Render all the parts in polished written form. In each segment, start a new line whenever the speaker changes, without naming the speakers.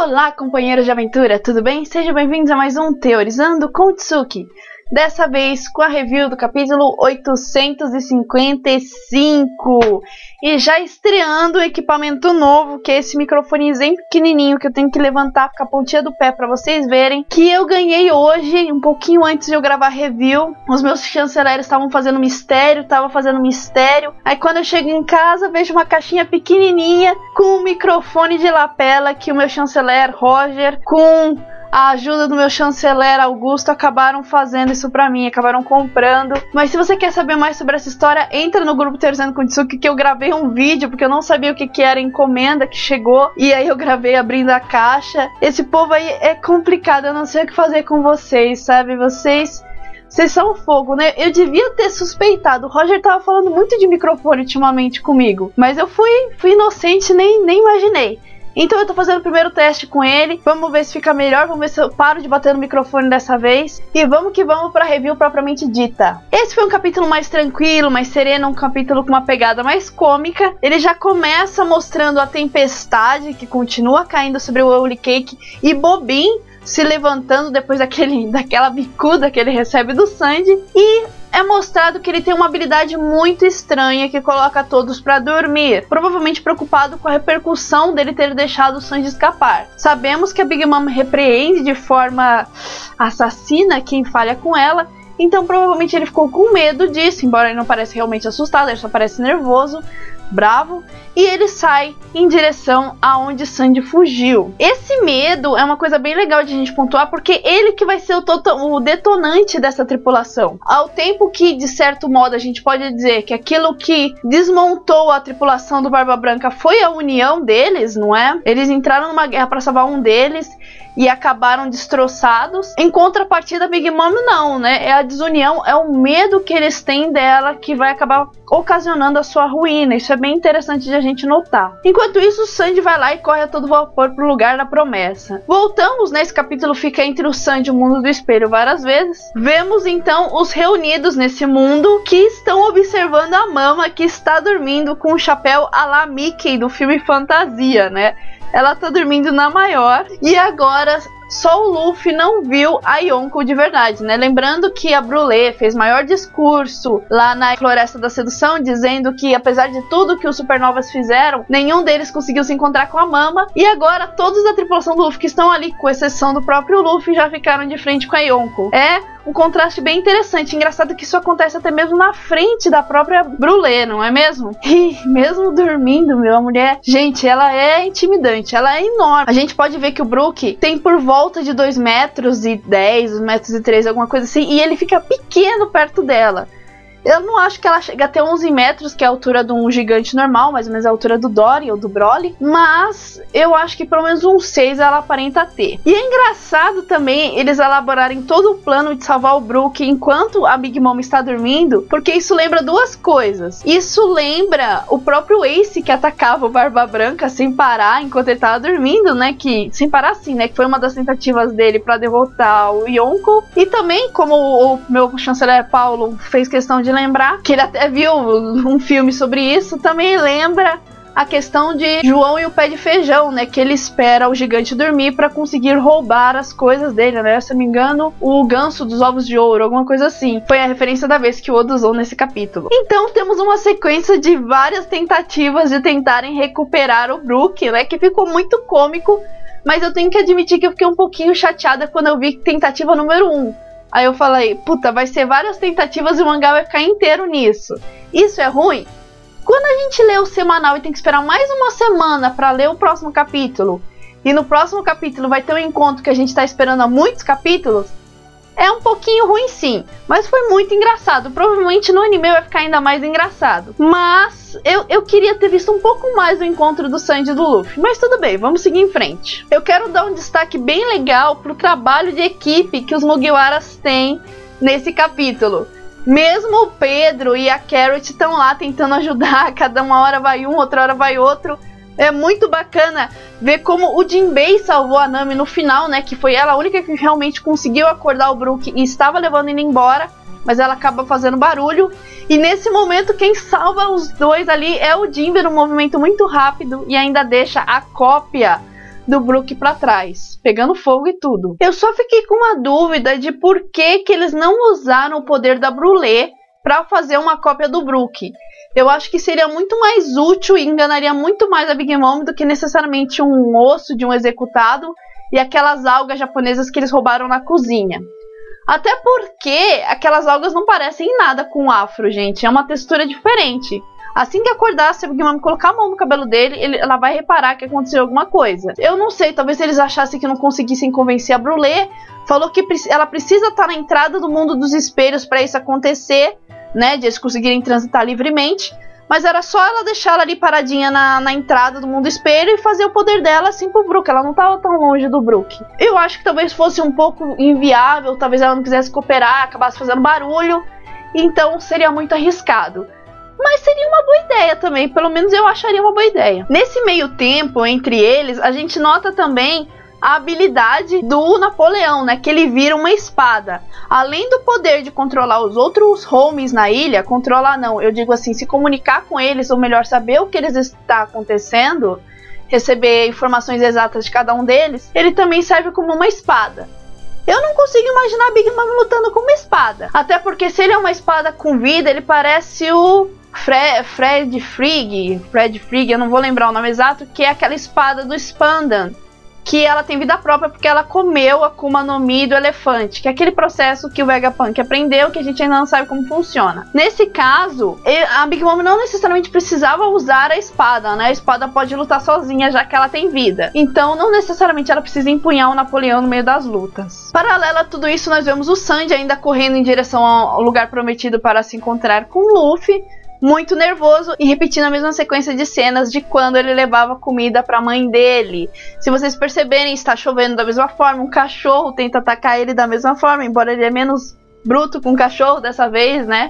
Olá, companheiros de aventura, tudo bem? Sejam bem-vindos a mais um Teorizando com Tsuki. Dessa vez com a review do capítulo 855. E já estreando o equipamento novo, que é esse microfonezinho pequenininho que eu tenho que levantar com a pontinha do pé para vocês verem. Que eu ganhei hoje, um pouquinho antes de eu gravar a review. Os meus chanceleres estavam fazendo mistério, Aí quando eu chego em casa, vejo uma caixinha pequenininha com um microfone de lapela que o meu chanceler Roger, com a ajuda do meu chanceler Augusto, acabaram fazendo isso pra mim, acabaram comprando. Mas se você quer saber mais sobre essa história, entra no grupo Teorizando com Tsuki, que eu gravei um vídeo, porque eu não sabia o que era a encomenda que chegou, e aí eu gravei abrindo a caixa. Esse povo aí é complicado, eu não sei o que fazer com vocês, sabe? Vocês são fogo, né? Eu devia ter suspeitado. O Roger tava falando muito de microfone ultimamente comigo, mas eu fui inocente, nem imaginei. Então eu tô fazendo o primeiro teste com ele. Vamos ver se fica melhor. Vamos ver se eu paro de bater no microfone dessa vez. E vamos que vamos pra review propriamente dita. Esse foi um capítulo mais tranquilo, mais sereno. Um capítulo com uma pegada mais cômica. Ele já começa mostrando a tempestade que continua caindo sobre o Holy Cake. E Bobin se levantando depois daquela bicuda que ele recebe do Sandy. E é mostrado que ele tem uma habilidade muito estranha que coloca todos pra dormir, provavelmente preocupado com a repercussão dele ter deixado o Sanji escapar. Sabemos que a Big Mom repreende de forma assassina quem falha com ela, então provavelmente ele ficou com medo disso, embora ele não pareça realmente assustado, ele só parece nervoso, bravo, e ele sai em direção aonde Sandy fugiu. Esse medo é uma coisa bem legal de a gente pontuar, porque ele que vai ser o detonante dessa tripulação. Ao tempo que, de certo modo, a gente pode dizer que aquilo que desmontou a tripulação do Barba Branca foi a união deles, não é? Eles entraram numa guerra para salvar um deles e acabaram destroçados. Em contrapartida, Big Mom não, né? É a desunião, é o medo que eles têm dela que vai acabar ocasionando a sua ruína. Isso é bem interessante de a gente notar. Enquanto isso, o Sandy vai lá e corre a todo vapor pro lugar da promessa. Voltamos, né? Esse capítulo fica entre o Sandy e o mundo do espelho várias vezes. Vemos então os reunidos nesse mundo que estão observando a Mama, que está dormindo com o chapéu à la Mickey do filme Fantasia, né? Ela tá dormindo na maior. E agora só o Luffy não viu a Yonko de verdade, né? Lembrando que a Brulé fez maior discurso lá na Floresta da Sedução, dizendo que apesar de tudo que os Supernovas fizeram, nenhum deles conseguiu se encontrar com a Mama. E agora todos da tripulação do Luffy que estão ali, com exceção do próprio Luffy, já ficaram de frente com a Yonko. É um contraste bem interessante. Engraçado que isso acontece até mesmo na frente da própria Brulé, não é mesmo? E mesmo dormindo, a mulher, gente, ela é intimidante, ela é enorme. A gente pode ver que o Brook tem por volta de 2,10 metros, 2,13 metros, alguma coisa assim, e ele fica pequeno perto dela. Eu não acho que ela chega até 11 metros, que é a altura de um gigante normal, mais ou menos a altura do Dory ou do Broly, mas eu acho que pelo menos uns 6 ela aparenta ter. E é engraçado também eles elaborarem todo o plano de salvar o Brook enquanto a Big Mom está dormindo, porque isso lembra duas coisas. Isso lembra o próprio Ace que atacava o Barba Branca sem parar enquanto ele estava dormindo, né? Que sem parar assim, né? Que foi uma das tentativas dele para derrotar o Yonko. E também, como o meu chanceler Paulo fez questão de lembrar, que ele até viu um filme sobre isso, também lembra a questão de João e o pé de feijão, né? Que ele espera o gigante dormir para conseguir roubar as coisas dele, né? Se não me engano, o ganso dos ovos de ouro, alguma coisa assim. Foi a referência da vez que o Oda usou nesse capítulo. Então temos uma sequência de várias tentativas de tentarem recuperar o Brook, né? Que ficou muito cômico, mas eu tenho que admitir que eu fiquei um pouquinho chateada quando eu vi tentativa número 1. Aí eu falei, puta, vai ser várias tentativas e o mangá vai ficar inteiro nisso. Isso é ruim? Quando a gente lê o semanal e tem que esperar mais uma semana pra ler o próximo capítulo, e no próximo capítulo vai ter um encontro que a gente tá esperando há muitos capítulos, é um pouquinho ruim sim, mas foi muito engraçado. Provavelmente no anime vai ficar ainda mais engraçado. Mas eu queria ter visto um pouco mais do encontro do Sanji e do Luffy. Mas tudo bem, vamos seguir em frente. Eu quero dar um destaque bem legal pro trabalho de equipe que os Mugiwaras têm nesse capítulo. Mesmo o Pedro e a Carrot estão lá tentando ajudar. Cada uma hora vai um, outra hora vai outro. É muito bacana ver como o Jinbei salvou a Nami no final, né? Que foi ela a única que realmente conseguiu acordar o Brook e estava levando ele embora. Mas ela acaba fazendo barulho. E nesse momento quem salva os dois ali é o Jinbei, num movimento muito rápido. E ainda deixa a cópia do Brook pra trás, pegando fogo e tudo. Eu só fiquei com uma dúvida de por que eles não usaram o poder da Brûlé pra fazer uma cópia do Brook. Eu acho que seria muito mais útil e enganaria muito mais a Big Mom do que necessariamente um osso de um executado e aquelas algas japonesas que eles roubaram na cozinha. Até porque aquelas algas não parecem em nada com o afro, gente. É uma textura diferente. Assim que acordar, se a Big Mom colocar a mão no cabelo dele, ela vai reparar que aconteceu alguma coisa. Eu não sei, talvez eles achassem que não conseguissem convencer a Brûlé. Falou que ela precisa estar na entrada do mundo dos espelhos para isso acontecer, né? De eles conseguirem transitar livremente. Mas era só ela deixar ela ali paradinha na entrada do mundo espelho e fazer o poder dela assim pro Brook. Ela não tava tão longe do Brook. Eu acho que talvez fosse um pouco inviável, talvez ela não quisesse cooperar, acabasse fazendo barulho. Então seria muito arriscado. Mas seria uma boa ideia também, pelo menos eu acharia uma boa ideia. Nesse meio tempo, entre eles, a gente nota também a habilidade do Napoleão, né? Que ele vira uma espada. Além do poder de controlar os outros homies na ilha, controlar não, eu digo assim, se comunicar com eles, ou melhor, saber o que eles está acontecendo, receber informações exatas de cada um deles, ele também serve como uma espada. Eu não consigo imaginar a Big Mom lutando com uma espada. Até porque se ele é uma espada com vida, ele parece o Fred Frigg, eu não vou lembrar o nome exato, que é aquela espada do Spandan, que ela tem vida própria porque ela comeu a Akuma no Mi do elefante, que é aquele processo que o Vegapunk aprendeu, que a gente ainda não sabe como funciona. Nesse caso, a Big Mom não necessariamente precisava usar a espada, né? A espada pode lutar sozinha, já que ela tem vida. Então, não necessariamente ela precisa empunhar o Napoleão no meio das lutas. Paralelo a tudo isso, nós vemos o Sanji ainda correndo em direção ao lugar prometido para se encontrar com o Luffy, muito nervoso e repetindo a mesma sequência de cenas de quando ele levava comida para a mãe dele. Se vocês perceberem, está chovendo da mesma forma, um cachorro tenta atacar ele da mesma forma, embora ele é menos bruto com o cachorro dessa vez, né?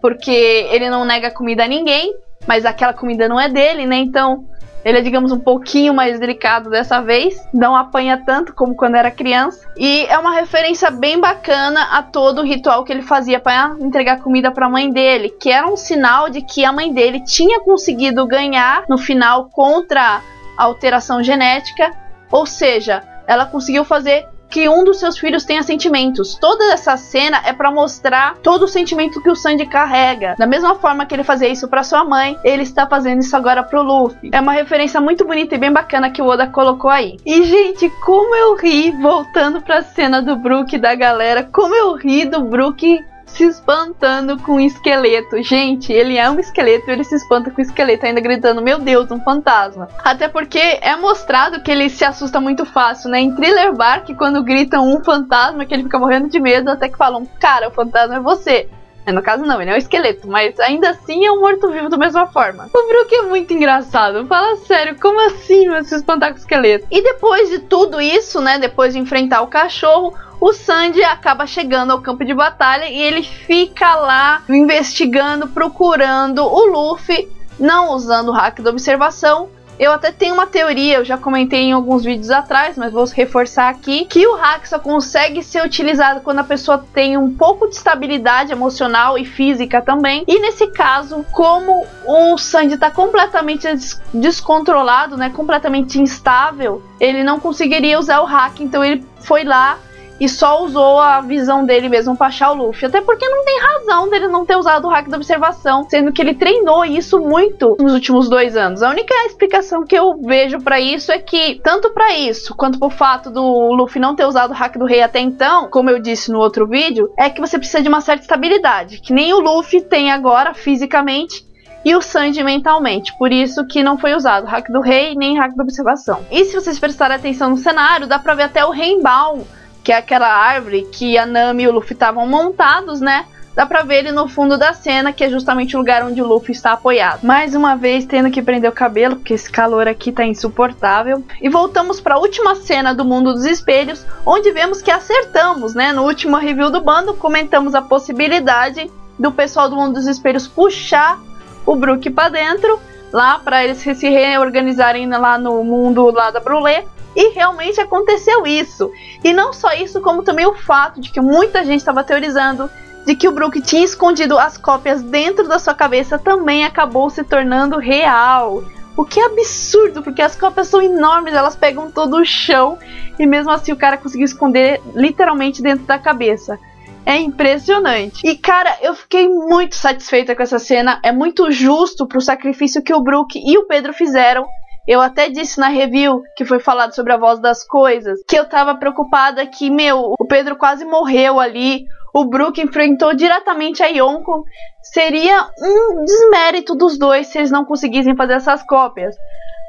Porque ele não nega comida a ninguém, mas aquela comida não é dele, né? Então ele é, digamos, um pouquinho mais delicado dessa vez, não apanha tanto como quando era criança. E é uma referência bem bacana a todo o ritual que ele fazia para entregar comida para a mãe dele, que era um sinal de que a mãe dele tinha conseguido ganhar no final contra a alteração genética, ou seja, ela conseguiu fazer que um dos seus filhos tenha sentimentos. Toda essa cena é para mostrar todo o sentimento que o Sanji carrega. Da mesma forma que ele fazia isso para sua mãe, ele está fazendo isso agora pro Luffy. É uma referência muito bonita e bem bacana que o Oda colocou aí. E, gente, como eu ri, voltando pra cena do Brook e da galera, como eu ri do Brook se espantando com o esqueleto. Gente, ele é um esqueleto e ele se espanta com o esqueleto, ainda gritando, meu Deus, um fantasma. Até porque é mostrado que ele se assusta muito fácil, né? Em Thriller Bark, quando gritam um fantasma, que ele fica morrendo de medo, até que falam, cara, o fantasma é você. No caso não, ele é um esqueleto, mas ainda assim é um morto-vivo da mesma forma. O Brook é muito engraçado, fala sério, como assim vai se espantar com o esqueleto? E depois de tudo isso, né, depois de enfrentar o cachorro, o Sanji acaba chegando ao campo de batalha e ele fica lá investigando, procurando o Luffy, não usando o hack da observação. Eu até tenho uma teoria, eu já comentei em alguns vídeos atrás, mas vou reforçar aqui, que o hack só consegue ser utilizado quando a pessoa tem um pouco de estabilidade emocional e física também. E nesse caso, como o Sanji está completamente descontrolado, né, completamente instável, ele não conseguiria usar o hack, então ele foi lá e só usou a visão dele mesmo pra achar o Luffy. Até porque não tem razão dele não ter usado o hack da observação, sendo que ele treinou isso muito nos últimos 2 anos. A única explicação que eu vejo pra isso é que, tanto pra isso, quanto pro fato do Luffy não ter usado o hack do rei até então, como eu disse no outro vídeo, é que você precisa de uma certa estabilidade, que nem o Luffy tem agora, fisicamente, e o Sanji mentalmente, por isso que não foi usado hack do rei nem hack da observação. E se vocês prestarem atenção no cenário, dá pra ver até o Rainbow, que é aquela árvore que a Nami e o Luffy estavam montados, né? Dá pra ver ele no fundo da cena, que é justamente o lugar onde o Luffy está apoiado. Mais uma vez tendo que prender o cabelo, porque esse calor aqui tá insuportável. E voltamos para a última cena do Mundo dos Espelhos, onde vemos que acertamos, né? No último review do bando, comentamos a possibilidade do pessoal do Mundo dos Espelhos puxar o Brook pra dentro, lá para eles se reorganizarem lá no mundo lá da Brûlé. E realmente aconteceu isso. E não só isso, como também o fato de que muita gente estava teorizando de que o Brook tinha escondido as cópias dentro da sua cabeça também acabou se tornando real. O que é absurdo, porque as cópias são enormes, elas pegam todo o chão e mesmo assim o cara conseguiu esconder literalmente dentro da cabeça. É impressionante. E cara, eu fiquei muito satisfeita com essa cena. É muito justo pro sacrifício que o Brook e o Pedro fizeram. Eu até disse na review, que foi falado sobre a voz das coisas, que eu tava preocupada que, o Pedro quase morreu ali. O Brook enfrentou diretamente a Yonko. Seria um desmérito dos dois se eles não conseguissem fazer essas cópias.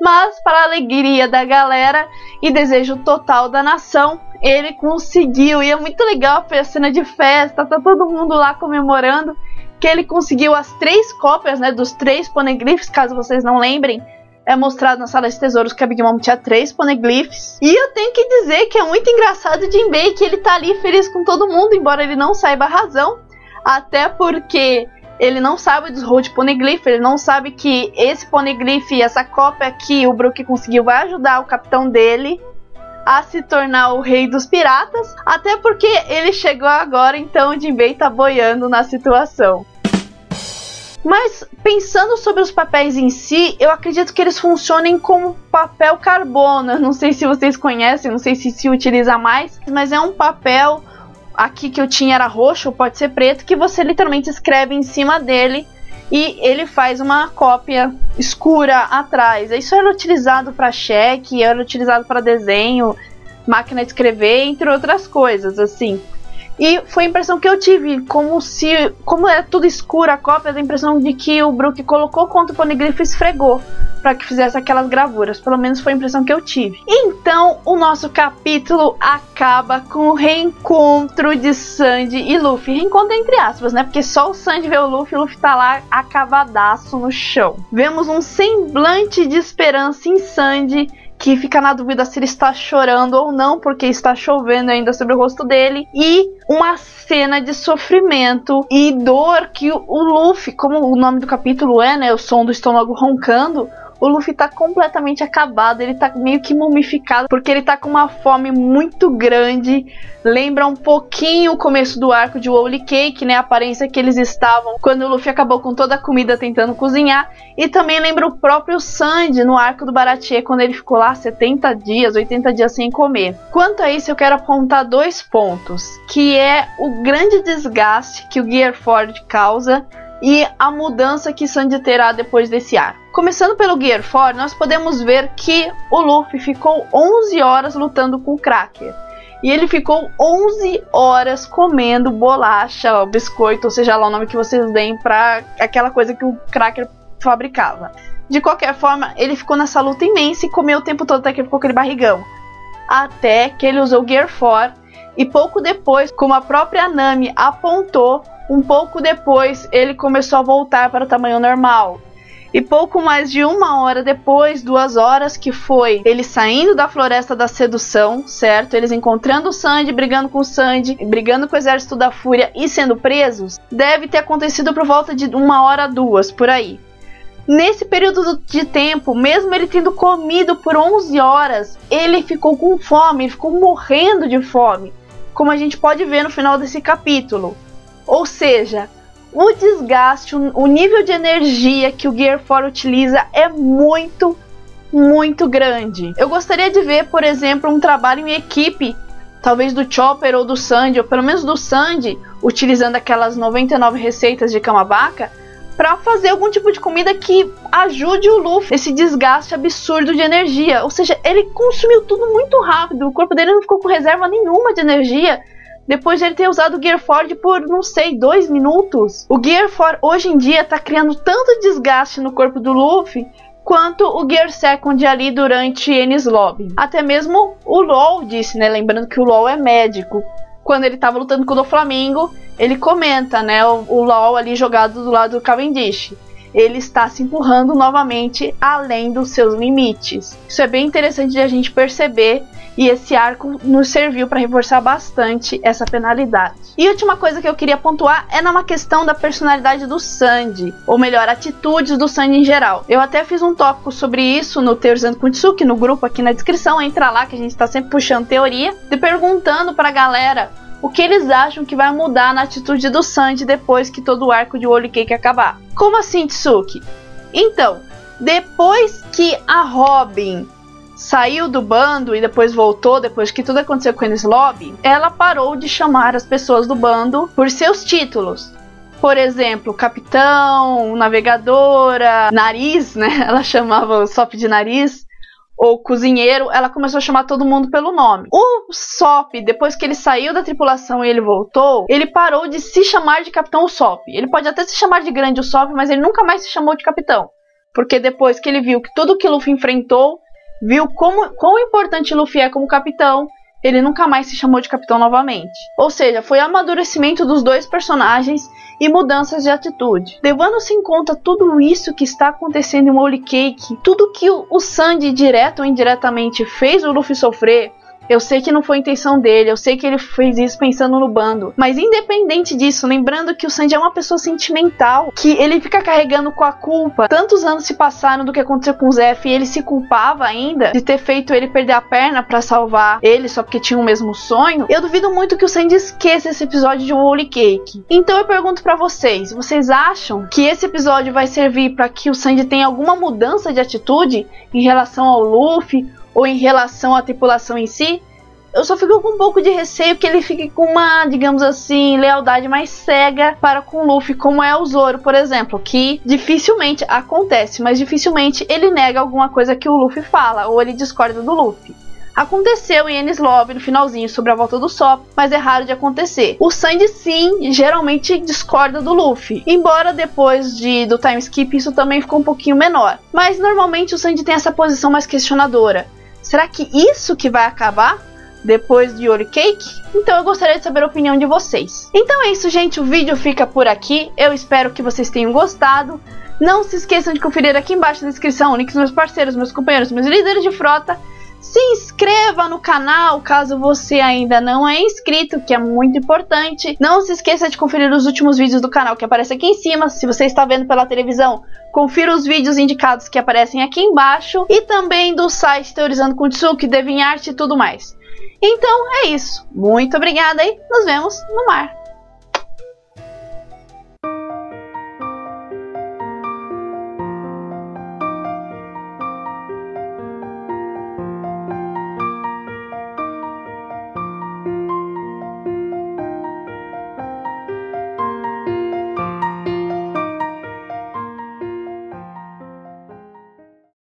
Mas, para a alegria da galera e desejo total da nação, ele conseguiu. E é muito legal a cena de festa, tá todo mundo lá comemorando que ele conseguiu as 3 cópias, né, dos 3 poneglyphs, caso vocês não lembrem. É mostrado na sala de tesouros que a Big Mom tinha 3 poneglyphs. E eu tenho que dizer que é muito engraçado o Jinbei, que ele tá ali feliz com todo mundo, embora ele não saiba a razão. Até porque ele não sabe dos Road Poneglyph, ele não sabe que esse Poneglyph, essa cópia que o Brook conseguiu, vai ajudar o capitão dele a se tornar o rei dos piratas. Até porque ele chegou agora, então o Jinbei tá boiando na situação. Mas pensando sobre os papéis em si, eu acredito que eles funcionem como papel carbono. Não sei se vocês conhecem, não sei se utiliza mais, mas é um papel, aqui que eu tinha era roxo, pode ser preto, que você literalmente escreve em cima dele e ele faz uma cópia escura atrás. Isso era utilizado para cheque, era utilizado para desenho, máquina de escrever, entre outras coisas, assim. E foi a impressão que eu tive, como é tudo escuro a cópia, a impressão de que o Brook colocou contra o Poneglyph e esfregou para que fizesse aquelas gravuras. Pelo menos foi a impressão que eu tive. Então, o nosso capítulo acaba com o reencontro de Sandy e Luffy. Reencontro entre aspas, né? Porque só o Sandy vê o Luffy tá lá acabadaço no chão. Vemos um semblante de esperança em Sandy, que fica na dúvida se ele está chorando ou não, porque está chovendo ainda sobre o rosto dele, e uma cena de sofrimento e dor que o Luffy, como o nome do capítulo é, né, o som do estômago roncando, o Luffy tá completamente acabado, ele tá meio que mumificado, porque ele tá com uma fome muito grande. Lembra um pouquinho o começo do arco de Whole Cake, né, a aparência que eles estavam quando o Luffy acabou com toda a comida tentando cozinhar. E também lembra o próprio Sandy no arco do Baratie, quando ele ficou lá 70 dias, 80 dias sem comer. Quanto a isso, eu quero apontar 2 pontos, que é o grande desgaste que o Gear 4 causa e a mudança que Sandy terá depois desse arco. Começando pelo Gear 4, nós podemos ver que o Luffy ficou 11 horas lutando com o Cracker. E ele ficou 11 horas comendo bolacha, biscoito, ou seja lá o nome que vocês deem para aquela coisa que o Cracker fabricava. De qualquer forma, ele ficou nessa luta imensa e comeu o tempo todo até que ele ficou com aquele barrigão. Até que ele usou o Gear 4 e pouco depois, como a própria Nami apontou, um pouco depois ele começou a voltar para o tamanho normal. E pouco mais de 1 hora depois, 2 horas, que foi ele saindo da Floresta da Sedução, certo? Eles encontrando o Sandy, brigando com o Sandy, brigando com o Exército da Fúria e sendo presos, deve ter acontecido por volta de 1 hora, 2, por aí. Nesse período de tempo, mesmo ele tendo comido por 11 horas, ele ficou com fome, ele ficou morrendo de fome, como a gente pode ver no final desse capítulo. Ou seja, o desgaste, o nível de energia que o Gear 4 utiliza é muito, muito grande. Eu gostaria de ver, por exemplo, um trabalho em equipe, talvez do Chopper ou do Sandy, ou pelo menos do Sandy, utilizando aquelas 99 receitas de Kamabaka, para fazer algum tipo de comida que ajude o Luffy nesse desgaste absurdo de energia. Ou seja, ele consumiu tudo muito rápido, o corpo dele não ficou com reserva nenhuma de energia, depois de ele ter usado o Gear 4 por, não sei, 2 minutos. O Gear 4 hoje em dia tá criando tanto desgaste no corpo do Luffy quanto o Gear 2 ali durante Enies Lobby. Até mesmo o LOL disse, né, lembrando que o LOL é médico. Quando ele tava lutando com o Doflamingo, ele comenta, né, o LOL ali jogado do lado do Cavendish. Ele está se empurrando novamente além dos seus limites. Isso é bem interessante de a gente perceber, e esse arco nos serviu para reforçar bastante essa penalidade. E a última coisa que eu queria pontuar é numa questão da personalidade do Sandy, ou melhor, atitudes do Sandy em geral. Eu até fiz um tópico sobre isso no Teorizando com Tsuki, no grupo aqui na descrição, entra lá que a gente está sempre puxando teoria, e perguntando para a galera o que eles acham que vai mudar na atitude do Sandy depois que todo o arco de Whole Cake acabar. Como assim, Tsuki? Então, Depois que a Robin saiu do bando e depois voltou, depois que tudo aconteceu com a Enies Lobby, ela parou de chamar as pessoas do bando por seus títulos. Por exemplo, capitão, navegadora, nariz, né? Ela chamava o Sop de nariz, ou cozinheiro. Ela começou a chamar todo mundo pelo nome. O Sop, depois que ele saiu da tripulação e ele voltou, ele parou de se chamar de Capitão Sop. Ele pode até se chamar de Grande Sop, mas ele nunca mais se chamou de capitão. Porque depois que ele viu que tudo que Luffy enfrentou, viu quão importante Luffy é como capitão, ele nunca mais se chamou de capitão novamente. Ou seja, foi amadurecimento dos dois personagens e mudanças de atitude. Levando-se em conta tudo isso que está acontecendo em Whole Cake, tudo que o Sandy, direto ou indiretamente, fez o Luffy sofrer, eu sei que não foi a intenção dele, eu sei que ele fez isso pensando no bando, mas independente disso, lembrando que o Sandy é uma pessoa sentimental, que ele fica carregando com a culpa. Tantos anos se passaram do que aconteceu com o Zeff e ele se culpava ainda de ter feito ele perder a perna pra salvar ele só porque tinha o mesmo sonho. Eu duvido muito que o Sandy esqueça esse episódio de Whole Cake. Então eu pergunto pra vocês, vocês acham que esse episódio vai servir pra que o Sandy tenha alguma mudança de atitude em relação ao Luffy ou em relação à tripulação em si? Eu só fico com um pouco de receio que ele fique com uma, digamos assim, lealdade mais cega para com o Luffy, como é o Zoro, por exemplo, que dificilmente acontece, mas dificilmente ele nega alguma coisa que o Luffy fala, ou ele discorda do Luffy. Aconteceu em Enies Lobby no finalzinho sobre a volta do Sop, mas é raro de acontecer. O Sandy sim, geralmente discorda do Luffy, embora depois do time skip isso também ficou um pouquinho menor. Mas normalmente o Sandy tem essa posição mais questionadora. Será que isso que vai acabar depois de Whole Cake? Então eu gostaria de saber a opinião de vocês. Então é isso, gente, o vídeo fica por aqui. Eu espero que vocês tenham gostado. Não se esqueçam de conferir aqui embaixo na descrição links dos meus parceiros, meus companheiros, meus líderes de frota. Se inscreva no canal caso você ainda não é inscrito, que é muito importante. Não se esqueça de conferir os últimos vídeos do canal que aparecem aqui em cima. Se você está vendo pela televisão, confira os vídeos indicados que aparecem aqui embaixo. E também do site Teorizando com Tsuki, DeviantArt e tudo mais. Então é isso. Muito obrigada e nos vemos no mar.